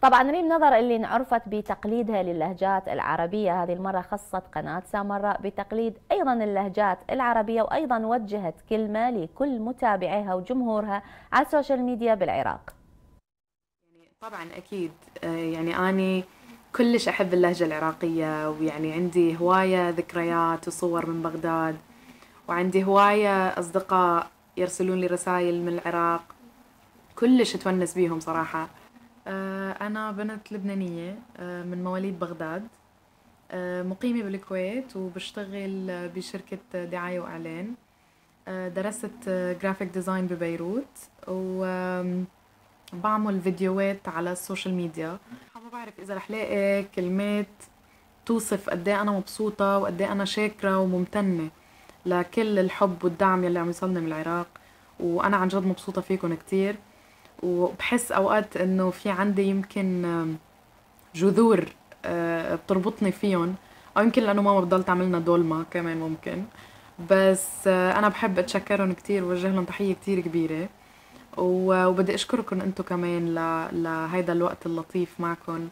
طبعا ريم نظر اللي انعرفت بتقليدها للهجات العربية، هذه المرة خصت قناة سامراء بتقليد أيضا اللهجات العربية، وأيضا وجهت كلمة لكل متابعيها وجمهورها على السوشيال ميديا بالعراق. طبعا أكيد. يعني أني كلش أحب اللهجة العراقية، ويعني عندي هواية ذكريات وصور من بغداد، وعندي هواية أصدقاء يرسلون لي رسائل من العراق، كلش أتونس بيهم صراحة. أنا بنت لبنانية، من مواليد بغداد، مقيمة بالكويت وبشتغل بشركة دعاية وإعلان. درست جرافيك ديزاين ببيروت، وبعمل فيديوهات على السوشيال ميديا. ما بعرف إذا رح لاقي كلمات توصف قد ايه أنا مبسوطة وقد ايه أنا شاكرة وممتنة لكل الحب والدعم يلي عم يوصلني من العراق، وأنا عن جد مبسوطة فيكم كتير. وبحس أوقات إنه في عندي يمكن جذور بتربطني فيهم، أو يمكن لأنه ماما بتضل تعملنا دولمة كمان ممكن. بس أنا بحب أتشكرهم كتير ووجه لهم تحية كتير كبيرة. وبدي أشكركم أنتم كمان لهيدا الوقت اللطيف معكم،